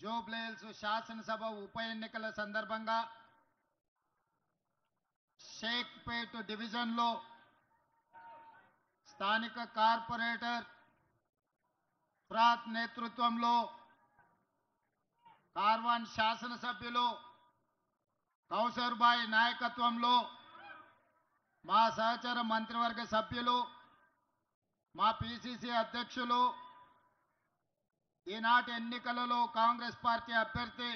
జూబ్లీహిల్స్ శాసనసభ ఉప ఎన్నికల సందర్భంగా షేక్పేట్ డివిజన్లో స్థానిక కార్పొరేటర్ ప్రాత్ నేతృత్వంలో కార్వాన్ శాసనసభ్యులు కౌసర్బాయి నాయకత్వంలో మా సహచర మంత్రివర్గ సభ్యులు మా పిసిసి అధ్యక్షులు ఈనాటి ఎన్నికలలో కాంగ్రెస్ పార్టీ అభ్యర్థి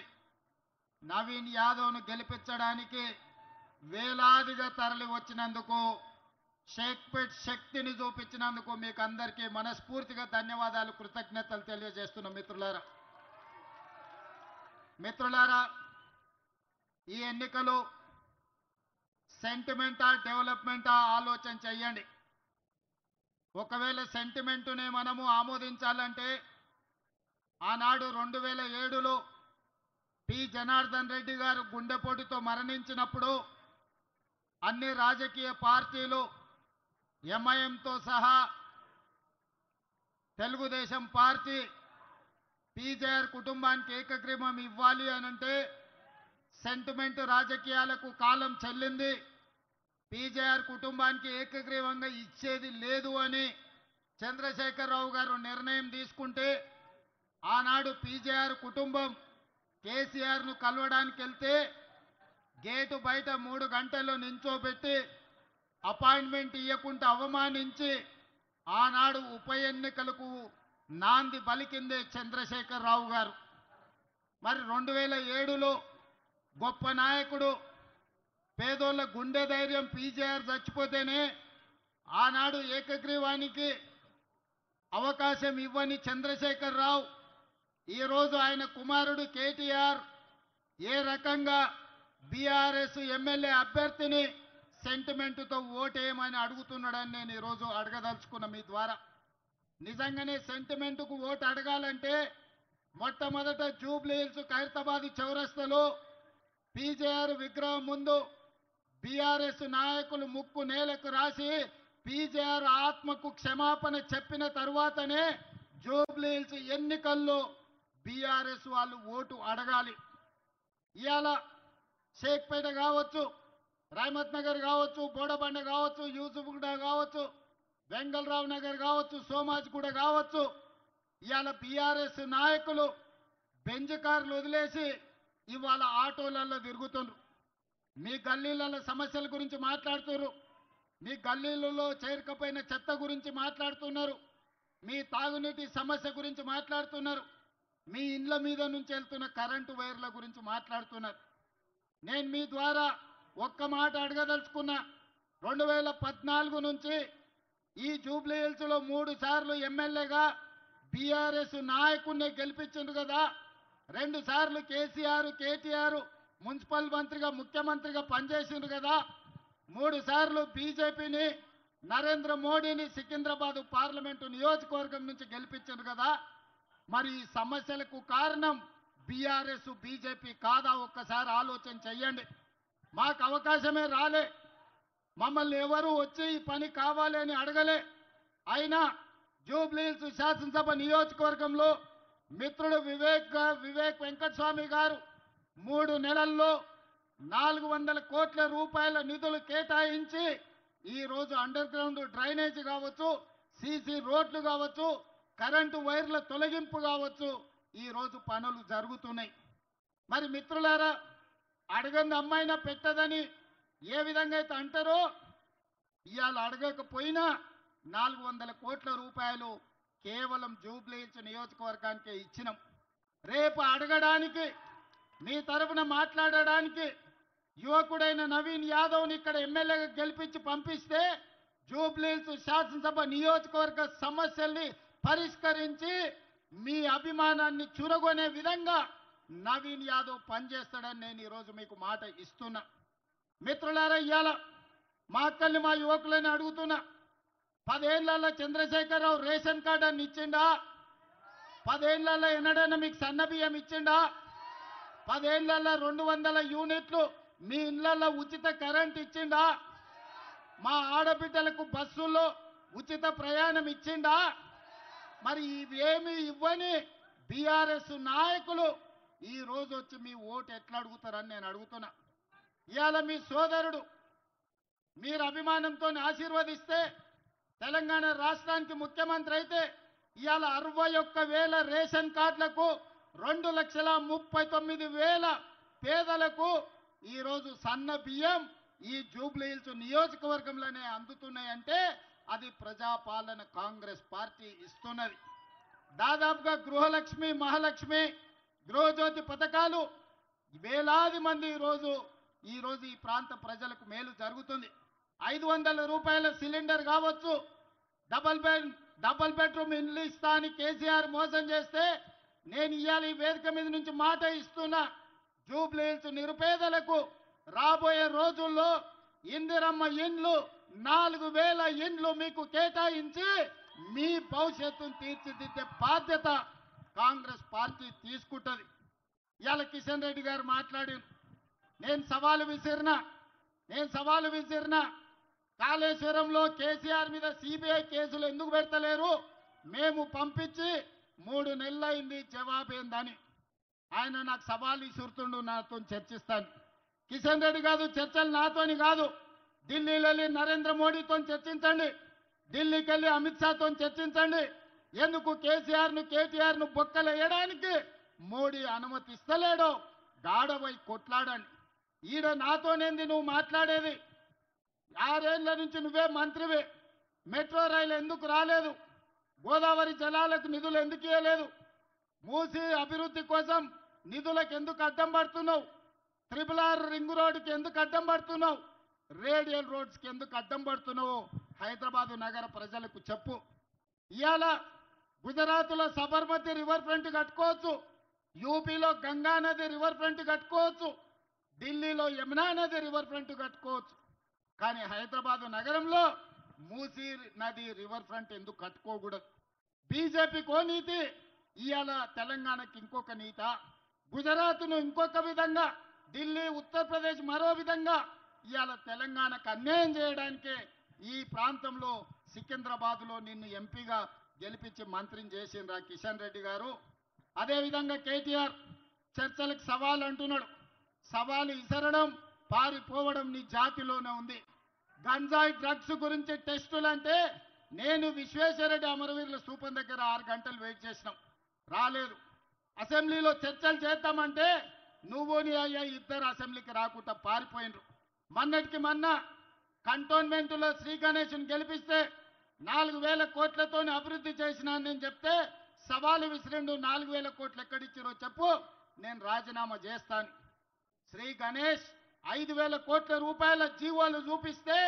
నవీన్ యాదవ్ను గెలిపించడానికి వేలాదిగా తరలి వచ్చినందుకు షేక్పేట్ శక్తిని చూపించినందుకు మీకు అందరికీ మనస్ఫూర్తిగా ధన్యవాదాలు కృతజ్ఞతలు తెలియజేస్తున్నాం మిత్రులారా ఈ ఎన్నికలు సెంటిమెంటా డెవలప్మెంటా ఆలోచన చేయండి. ఒకవేళ సెంటిమెంటునే మనము ఆమోదించాలంటే ఆనాడు 2007లో పి జనార్దన్ రెడ్డి గారు గుండెపోటుతో మరణించినప్పుడు అన్ని రాజకీయ పార్టీలు ఎంఐఎంతో సహా తెలుగుదేశం పార్టీ పీజేఆర్ కుటుంబానికి ఏకగ్రీవం ఇవ్వాలి అనంటే సెంటిమెంట్ రాజకీయాలకు కాలం చెల్లింది, పీజేఆర్ కుటుంబానికి ఏకగ్రీవంగా ఇచ్చేది లేదు అని చంద్రశేఖరరావు గారు నిర్ణయం తీసుకుంటే ఆనాడు పీజేఆర్ కుటుంబం కేసీఆర్ను కలవడానికి వెళ్తే గేటు బయట 3 గంటలు నించోబెట్టి అపాయింట్మెంట్ ఇవ్వకుండా అవమానించి ఆనాడు ఉప ఎన్నికలకు నాంది పలికిందే చంద్రశేఖరరావు గారు. మరి 2007లో గొప్ప నాయకుడు పేదోళ్ళ గుండె ధైర్యం పీజేఆర్ చచ్చిపోతేనే ఆనాడు ఏకగ్రీవానికి అవకాశం ఇవ్వని చంద్రశేఖరరావు ఈరోజు ఆయన కుమారుడు కేటీఆర్ ఏ రకంగా బీఆర్ఎస్ ఎమ్మెల్యే అభ్యర్థిని సెంటిమెంటుతో ఓటేయమని అడుగుతున్నాడని నేను ఈరోజు అడగదలుచుకున్న మీ ద్వారా. నిజంగానే సెంటిమెంటుకు ఓటు అడగాలంటే మొట్టమొదట జూబ్లీహిల్స్ ఖైరతాబాద్ చౌరస్తాలో పీజేఆర్ విగ్రహం ముందు బీఆర్ఎస్ నాయకులు ముక్కు నేలకు రాసి పీజేఆర్ ఆత్మకు క్షమాపణ చెప్పిన తర్వాతనే జూబ్లీహిల్స్ ఎన్నికల్లో బీఆర్ఎస్ వాళ్ళు ఓటు అడగాలి. ఇవాళ షేక్పేట కావచ్చు, రామత్ నగర్ కావచ్చు, బోడబండ కావచ్చు, యూసుఫ్గూడ కావచ్చు, వెంగళరావు నగర్ కావచ్చు, సోమాజ్గూడ కావచ్చు, ఇవాళ బీఆర్ఎస్ నాయకులు బెంజ్ కార్లు వదిలేసి ఇవాళ ఆటోలలో తిరుగుతున్నారు. మీ గల్లీలలో సమస్యల గురించి మాట్లాడుతున్నారు, మీ గల్లీలలో చేరుకపోయిన చెత్త గురించి మాట్లాడుతున్నారు, మీ తాగునీటి సమస్య గురించి మాట్లాడుతున్నారు, మీ ఇండ్ల మీద నుంచి వెళ్తున్న కరెంటు వైర్ల గురించి మాట్లాడుతున్నారు. నేను మీ ద్వారా ఒక్క మాట అడగదలుచుకున్నా. 2014 నుంచి ఈ జూబ్లీహిల్స్లో 3 సార్లు ఎమ్మెల్యేగా బీఆర్ఎస్ నాయకుడిని గెలిపించిండు కదా, 2 సార్లు కేటీఆర్ మున్సిపల్ మంత్రిగా ముఖ్యమంత్రిగా పనిచేసిండు కదా, 3 సార్లు బీజేపీని నరేంద్ర మోడీని సికింద్రాబాద్ పార్లమెంటు నియోజకవర్గం నుంచి గెలిపించిండు కదా. మరి ఈ సమస్యలకు కారణం బీఆర్ఎస్ బీజేపీ కాదా? ఒక్కసారి ఆలోచన చెయ్యండి. మాకు అవకాశమే రాలే, మమ్మల్ని ఎవరు వచ్చి ఈ పని కావాలి అని అడగలే. అయినా జూబ్లీహిల్స్ శాసనసభ నియోజకవర్గంలో మిత్రుడు వివేక్ వెంకటస్వామి గారు 3 నెలల్లో 400 కోట్ల రూపాయల నిధులు కేటాయించి ఈరోజు అండర్ గ్రౌండ్ డ్రైనేజ్ కావచ్చు, సీసీ రోడ్లు కావచ్చు, కరెంటు వైర్ల తొలగింపు కావచ్చు, ఈరోజు పనులు జరుగుతున్నాయి. మరి మిత్రులారా, అడగంది అమ్మాయినా పెట్టదని ఏ విధంగా అయితే అంటారో ఇవాళ అడగకపోయినా 400 కోట్ల రూపాయలు కేవలం జూబ్లీహిల్స్ నియోజకవర్గానికే ఇచ్చినాం. రేపు అడగడానికి మీ తరఫున మాట్లాడడానికి యువకుడైన నవీన్ యాదవ్ని ఇక్కడ ఎమ్మెల్యేగా గెలిపించి పంపిస్తే జూబ్లీహిల్స్ శాసనసభ నియోజకవర్గ సమస్యల్ని పరిష్కరించి మీ అభిమానాన్ని చురగొనే విధంగా నవీన్ యాదవ్ పనిచేస్తాడని నేను ఈరోజు మీకు మాట ఇస్తున్నా. మిత్రులారా, ఇవాళ మా అక్కల్ని మా యువకులని అడుగుతున్నా. 10 ఏళ్లలో చంద్రశేఖరరావు రేషన్ కార్డు అని ఇచ్చిండా? 10 ఏళ్లలో ఎన్నడైనా మీకు సన్నబియ్యం ఇచ్చిండా? 10 ఏళ్లలో 200 యూనిట్లు మీ ఇళ్లలో ఉచిత కరెంట్ ఇచ్చిండా? మా ఆడబిడ్డలకు బస్సుల్లో ఉచిత ప్రయాణం ఇచ్చిండా? మరి ఇవేమి ఇవ్వని బీఆర్ఎస్ నాయకులు ఈ రోజు వచ్చి మీ ఓటు ఎట్లా అడుగుతారని నేను అడుగుతున్నా. ఇవాళ మీ సోదరుడు మీరు అభిమానంతో ఆశీర్వదిస్తే తెలంగాణ రాష్ట్రానికి ముఖ్యమంత్రి అయితే ఇవాళ 61,000 రేషన్ కార్డులకు 2,39,000 పేదలకు ఈరోజు సన్న బియ్యం ఈ జూబ్లీ హిల్స్ నియోజకవర్గంలోనే అందుతున్నాయంటే అది ప్రజాపాలన కాంగ్రెస్ పార్టీ ఇస్తున్నది. దాదాపుగా గృహలక్ష్మి, మహాలక్ష్మి, గృహజ్యోతి పథకాలు వేలాది మంది ఈరోజు ఈ ప్రాంత ప్రజలకు మేలు జరుగుతుంది. 500 రూపాయల సిలిండర్ కావచ్చు, డబల్ బెడ్రూమ్ ఇల్లు ఇస్తా అని కేసీఆర్ మోసం చేస్తే నేను ఇవాళ ఈ వేదిక మీద నుంచి మాట ఇస్తున్నా. జూబ్లీ హిల్స్ నిరుపేదలకు రాబోయే రోజుల్లో ఇందిరమ్మ ఇండ్లు 4,000 ఇండ్లు మీకు కేటాయించి మీ భవిష్యత్తును తీర్చిదిద్దే బాధ్యత కాంగ్రెస్ పార్టీ తీసుకుంటది. ఇవాళ కిషన్ రెడ్డి గారు మాట్లాడి నేను సవాలు విసిరినా కాళేశ్వరంలో కేసీఆర్ మీద సిబిఐ కేసులు ఎందుకు పెడతలేరు, మేము పంపించి 3 నెలలైంది జవాబేందని ఆయన నాకు సవాలు విసురుతుండు. నాతో చర్చిస్తాను. కిషన్ రెడ్డి కాదు, చర్చలు నాతోని కాదు. ఢిల్లీలో వెళ్ళి నరేంద్ర మోడీతో చర్చించండి, ఢిల్లీకి వెళ్ళి అమిత్ షాతో చర్చించండి. ఎందుకు కేటీఆర్ను బొక్కలేయడానికి మోడీ అనుమతిస్తలేడో గాడవై కొట్లాడండి. ఈడ నాతోనేంది నువ్వు మాట్లాడేది? 6 ఏళ్ల నుంచి నువ్వే మంత్రివే. మెట్రో రైలు ఎందుకు రాలేదు? గోదావరి జలాలకు నిధులు ఎందుకు ఇవ్వలేదు? మూసి అభివృద్ధి కోసం నిధులకు ఎందుకు అడ్డం పడుతున్నావు? RRR రింగ్ రోడ్డుకి ఎందుకు అడ్డం పడుతున్నావు? రేడియల్ రోడ్స్కి ఎందుకు అడ్డం పడుతున్నావు? హైదరాబాదు నగర ప్రజలకు చెప్పు. ఇవాళ గుజరాత్లో సబర్మతి రివర్ ఫ్రంట్ కట్టుకోవచ్చు, యూపీలో గంగా నది రివర్ ఫ్రంట్ కట్టుకోవచ్చు, ఢిల్లీలో యమునా నది రివర్ ఫ్రంట్ కట్టుకోవచ్చు. కానీ హైదరాబాదు నగరంలో మూసీ నది రివర్ ఫ్రంట్ ఎందుకు కట్టుకోకూడదు? బీజేపీకో నీతి, ఇవాళ తెలంగాణకి ఇంకొక నీత. గుజరాత్ను ఇంకొక విధంగా, ఢిల్లీ, ఉత్తరప్రదేశ్ మరో విధంగా ఇవాళ తెలంగాణకు అన్యాయం చేయడానికే ఈ ప్రాంతంలో సికింద్రాబాద్లో నిన్ను ఎంపీగా గెలిపించి మంత్రిని చేసిండ్రా కిషన్ రెడ్డి గారు. అదేవిధంగా కేటీఆర్ చర్చలకు సవాల్ అంటున్నాడు. సవాలు ఇసరడం, పారిపోవడం నీ జాతిలోనే ఉంది. గంజాయి డ్రగ్స్ గురించి టెస్టులు అంటే నేను విశ్వేశ్వరరెడ్డి అమరవీరుల స్థూపం దగ్గర 6 గంటలు వెయిట్ చేసినాం, రాలేదు. అసెంబ్లీలో చర్చలు చేద్దామంటే నువ్వు నీ అయ్యా ఇద్దరు అసెంబ్లీకి రాకుండా పారిపోయినరు. మొన్నటికి మొన్న కంటోన్మెంట్లో శ్రీ గణేష్ని గెలిపిస్తే 4,000 కోట్లతో అభివృద్ధి చేసినా నేను చెప్తే సవాలు విసిరిండు. 4,000 కోట్లు ఎక్కడిచ్చిరో చెప్పు, నేను రాజీనామా చేస్తాను. శ్రీ గణేష్ 5,000 కోట్ల రూపాయల జీవోలు చూపిస్తే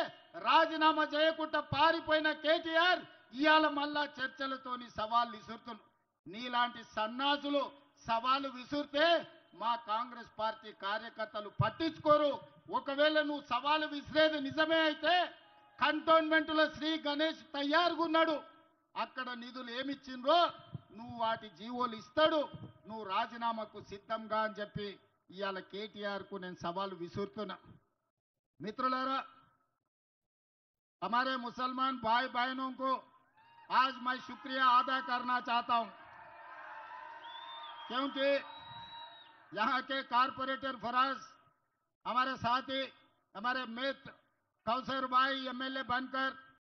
రాజీనామా చేయకుండా పారిపోయిన కేటీఆర్ ఇవాళ మళ్ళా చర్చలతోని సవాళ్ళు విసురుతున్నారు. నీలాంటి సన్నాసులు సవాలు విసురితే మా కాంగ్రెస్ పార్టీ కార్యకర్తలు పట్టించుకోరు. ఒకవేళ నువ్వు సవాలు విసిరేది నిజమే అయితే కంటోన్మెంట్లో శ్రీ గణేష్ తయారుగా ఉన్నాడు. అక్కడ నిధులు ఏమిచ్చిండ్రో నువ్వు వాటి జీవోలు ఇస్తాడు, నువ్వు రాజీనామాకు సిద్ధంగా అని చెప్పి ఇవాళ కేటీఆర్కు నేను సవాలు విసురుతున్నా. मित्रुलारा, हमारे मुसलमान भाई बहनों को आज मैं शुक्रिया अदा करना चाहता हूं, क्योंकि यहाँ के कारपोरेटर फराज हमारे साथी, हमारे मित्र कौसर भाई एमएलए बनकर